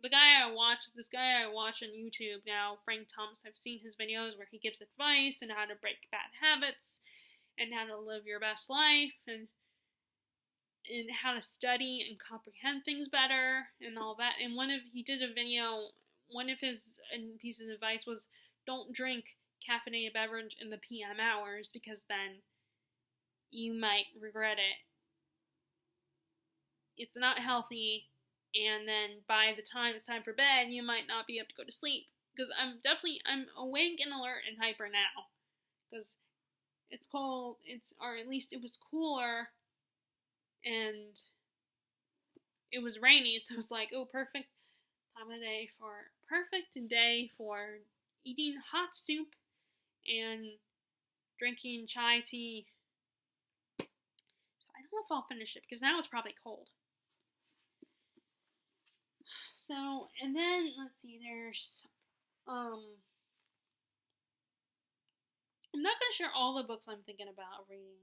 this guy I watch on YouTube now, Frank Thomas, I've seen his videos where he gives advice on how to break bad habits and how to live your best life and how to study and comprehend things better and all that. And he did a video, one of his pieces of advice was, don't drink caffeinated beverage in the PM hours, because then you might regret it. It's not healthy, and then by the time it's time for bed, you might not be able to go to sleep. Because I'm awake and alert and hyper now. Because it's cold, or at least it was cooler, and it was rainy, so it was like, perfect day for eating hot soup and drinking chai tea. I don't know if I'll finish it, because now it's probably cold. So, and then, let's see, there's, I'm not gonna share all the books I'm thinking about reading.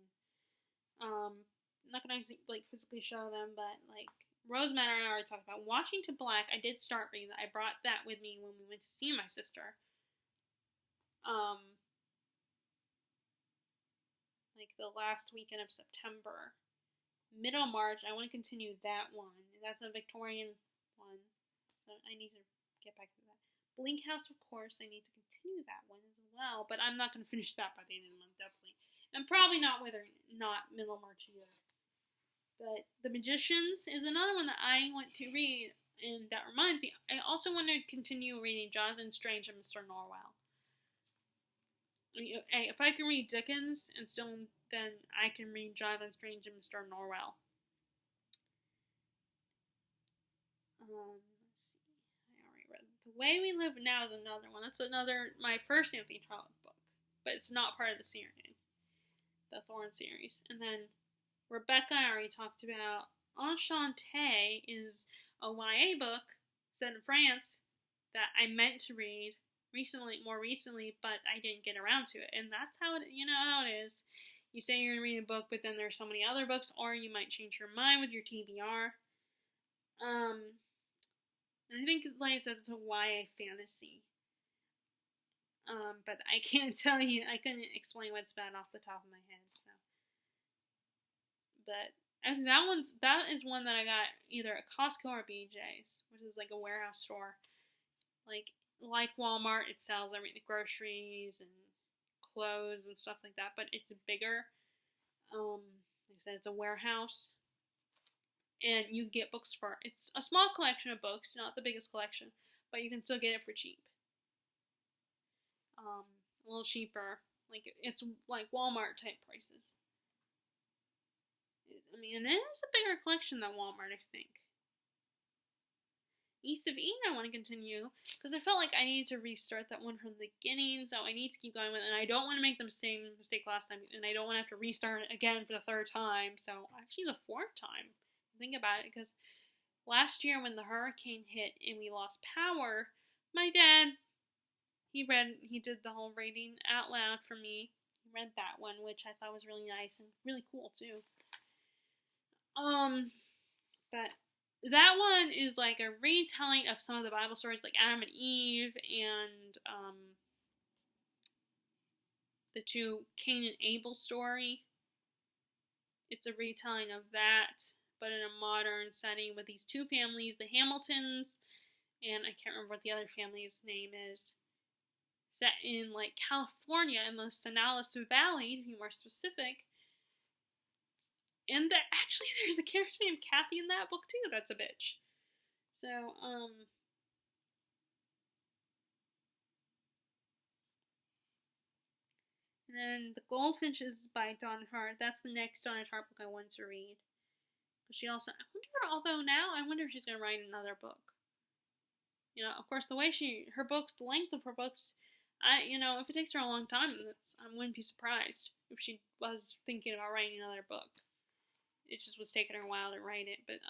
I'm not gonna like physically show them, but like Rosemary, I already talked about. Washington Black, I did start reading that. I brought that with me when we went to see my sister. Like the last weekend of September. Middle March, I want to continue that one. That's a Victorian one, so I need to get back to that. Bleak House, of course, I need to continue that one as well, but I'm not going to finish that by the end of the month, definitely. And probably not Middle March either. But The Magicians is another one that I want to read, and that reminds me, I also want to continue reading Jonathan Strange and Mr. Norrell. If I can read Dickens and still, then I can read Jonathan Strange and Mr. Norrell. Let's see. I already read The Way We Live Now is another one. That's my first Anthony Trollope book, but it's not part of the series, the Thorn series. And then Rebecca, I already talked about. Enchante is a YA book set in France that I meant to read more recently, but I didn't get around to it. And that's how how it is. You say you're going to read a book, but then there's so many other books, or you might change your mind with your TBR. And I think, like I said, it's a YA fantasy. But I can't tell you, I couldn't explain what's bad off the top of my head, so. But, actually, that is one that I got either at Costco or BJ's, which is like a warehouse store. Like Walmart, it sells everything, groceries and clothes and stuff like that, but it's bigger. Like I said, it's a warehouse, and you get books it's a small collection of books, not the biggest collection, but you can still get it for cheap. A little cheaper, it's like Walmart type prices. I mean, and it is a bigger collection than Walmart, I think. East of Eden I want to continue, because I felt like I needed to restart that one from the beginning, so I need to keep going with it, and I don't want to make the same mistake last time, and I don't want to have to restart it again for the third time, so actually the fourth time. Think about it, because last year when the hurricane hit and we lost power, my dad, he did the whole reading out loud for me. He read that one, which I thought was really nice and really cool too. But that one is like a retelling of some of the Bible stories, like Adam and Eve and the two Cain and Abel story. It's a retelling of that, but in a modern setting with these two families, the Hamiltons, and I can't remember what the other family's name is, set in California in the Sonales Valley, to be more specific. And actually there's a character named Kathy in that book too, that's a bitch. So, and then The Goldfinches by Donna Tartt. That's the next Donna Tartt book I want to read. But she also, I wonder if she's going to write another book. Of course, the length of her books, if it takes her a long time, I wouldn't be surprised if she was thinking about writing another book. It just was taking her a while to write it, but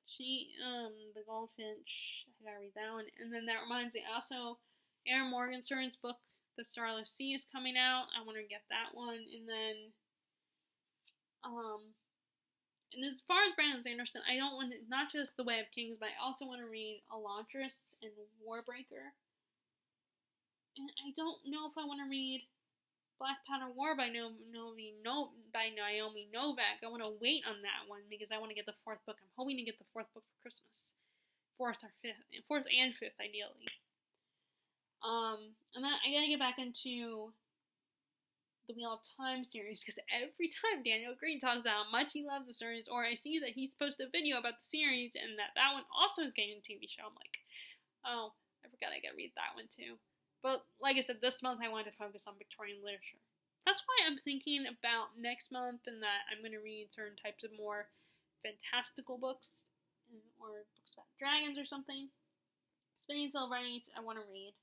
she, The Goldfinch, I gotta read that one, and then that reminds me, also, Erin Morgenstern's book, The Starless Sea, is coming out. I want to get that one, and then, and as far as Brandon Sanderson, I don't want to, not just The Way of Kings, but I also want to read Elantris and Warbreaker, and I don't know if I want to read Black Powder War by Naomi Novak. I want to wait on that one because I want to get the fourth book. I'm hoping to get the fourth book for Christmas. Fourth and fifth, ideally. And then I gotta get back into the Wheel of Time series, because every time Daniel Green talks about how much he loves the series, or I see that he's posted a video about the series and that one also is getting a TV show, I'm like, oh, I forgot I gotta read that one too. But, like I said, this month I wanted to focus on Victorian literature. That's why I'm thinking about next month and that I'm going to read certain types of more fantastical books, or books about dragons or something. Spinning Silver I want to read.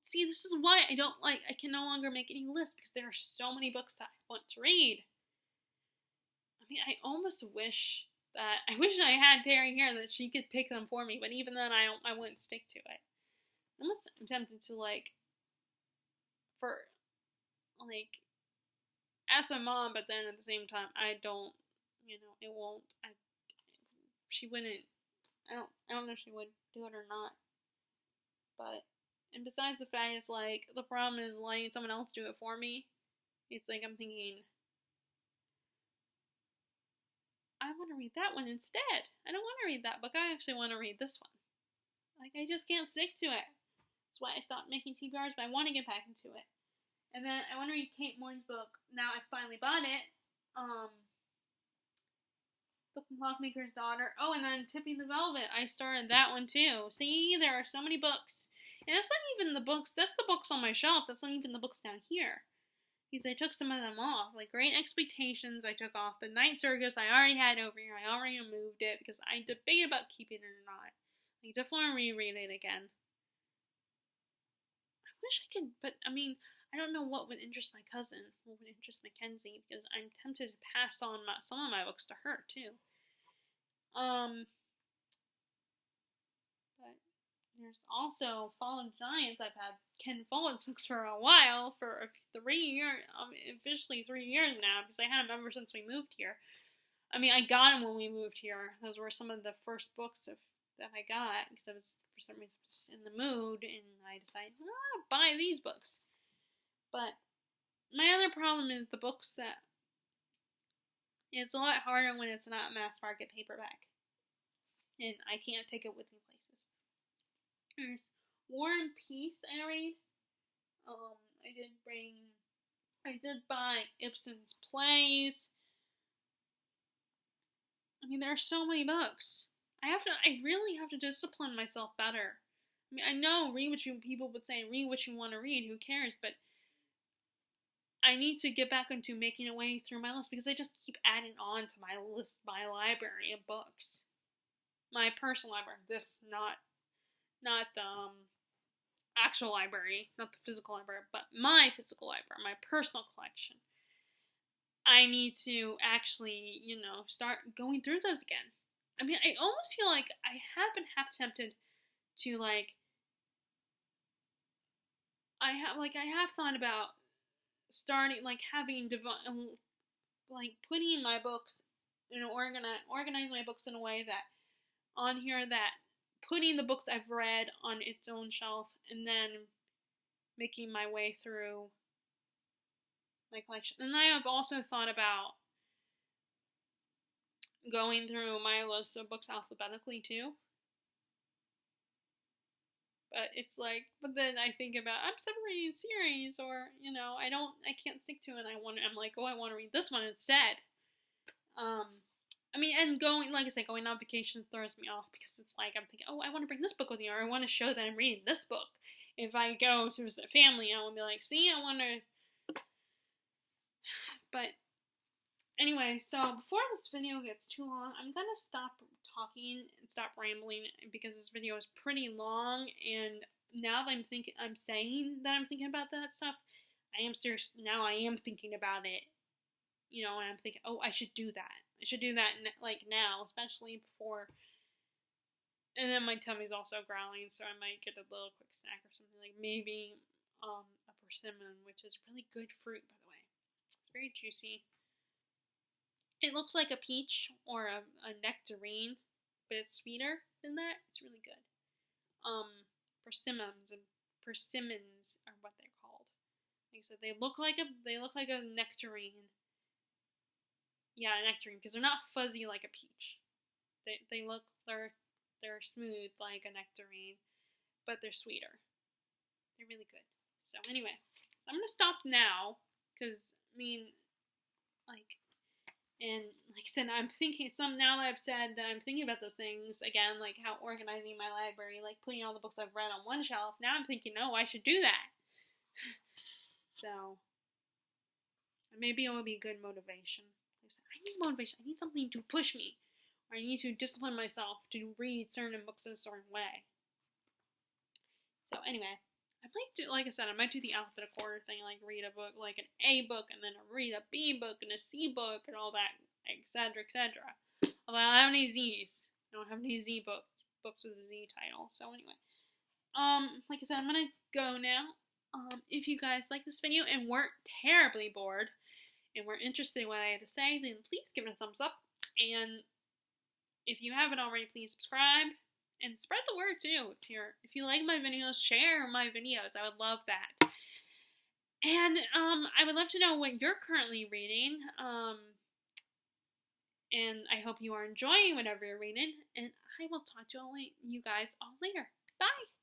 See, this is why I can no longer make any lists, because there are so many books that I want to read. I mean, I almost wish I had Terry here that she could pick them for me, but even then I wouldn't stick to it. I'm almost tempted to for ask my mom, but then at the same time, I don't, it won't. She wouldn't. I don't know if she would do it or not. But, and besides the fact, it's the problem is letting someone else do it for me. It's I'm thinking, I want to read that one instead. I don't want to read that book. I actually want to read this one. I just can't stick to it. That's why I stopped making TBRs, but I want to get back into it. And then I want to read Kate Moyni's book. Now I finally bought it. The Clockmaker's Daughter. Oh, and then Tipping the Velvet. I started that one too. See, there are so many books. And that's not even the books. That's the books on my shelf. That's not even the books down here. Because I took some of them off. Great Expectations, I took off. The Night Circus, I already had over here. I already removed it because I debated about keeping it or not. I definitely want to reread it again. I wish I could, but I don't know what would interest my cousin, what would interest Mackenzie, because I'm tempted to pass on some of my books to her, too. But there's also Fallen Giants. I've had Ken Follett's books for a while, for 3 years, officially 3 years now, because I had them ever since we moved here. I got them when we moved here. Those were some of the first books that I got, because I was, for some reason, in the mood, and I decided, I want to buy these books. But my other problem is the books that it's a lot harder when it's not mass market paperback. And I can't take it with me places. There's War and Peace I read. I did buy Ibsen's plays. There are so many books. I really have to discipline myself better. I know, people would say, read what you want to read, who cares, but I need to get back into making a way through my list, because I just keep adding on to my list, my library of books. My personal library, not the actual library, not the physical library, but my physical library, my personal collection. I need to actually, start going through those again. I almost feel like I have been half tempted to, I have thought about starting, having, putting my books, organizing my books in a way that, on here, that putting the books I've read on its own shelf, and then making my way through my collection. And I have also thought about going through my list of books alphabetically too. But it's but then I think about, I'm separating series, or, I can't stick to it. I want to read this one instead. And going on vacation throws me off, because it's I'm thinking, oh, I want to bring this book with me, or I want to show that I'm reading this book. If I go to visit family, I will be see, I want to. But anyway, so before this video gets too long, I'm gonna stop talking and stop rambling, because this video is pretty long, and now that I'm saying that I'm thinking about that stuff, I am serious. Now I am thinking about it, and I'm thinking, oh, I should do that. I should do that, now, especially before. And then my tummy's also growling, so I might get a little quick snack or something, maybe a persimmon, which is really good fruit, by the way. It's very juicy. It looks like a peach or a nectarine, but it's sweeter than that. It's really good. Persimmons are what they're called. Like I said, they look like a nectarine. Yeah, a nectarine, because they're not fuzzy like a peach. They're smooth like a nectarine, but they're sweeter. They're really good. So anyway, I'm gonna stop now, because and like I said, I'm thinking now that I've said that I'm thinking about those things again, how organizing my library, putting all the books I've read on one shelf. Now I'm thinking, no, I should do that. So maybe it will be good motivation. I need motivation. I need something to push me, or I need to discipline myself to read certain books in a certain way. So anyway, I might do, like I said, I might do the alphabetical order thing, read a book, an A book, and then read a B book, and a C book, and all that, etc., etc. Although I don't have any Z's. I don't have any Z books with a Z title. So anyway, like I said, I'm gonna go now. If you guys like this video and weren't terribly bored and were interested in what I had to say, then please give it a thumbs up. And if you haven't already, please subscribe and spread the word too. If you like my videos, share my videos. I would love that. And I would love to know what you're currently reading. And I hope you are enjoying whatever you're reading. And I will talk to you guys all later. Bye.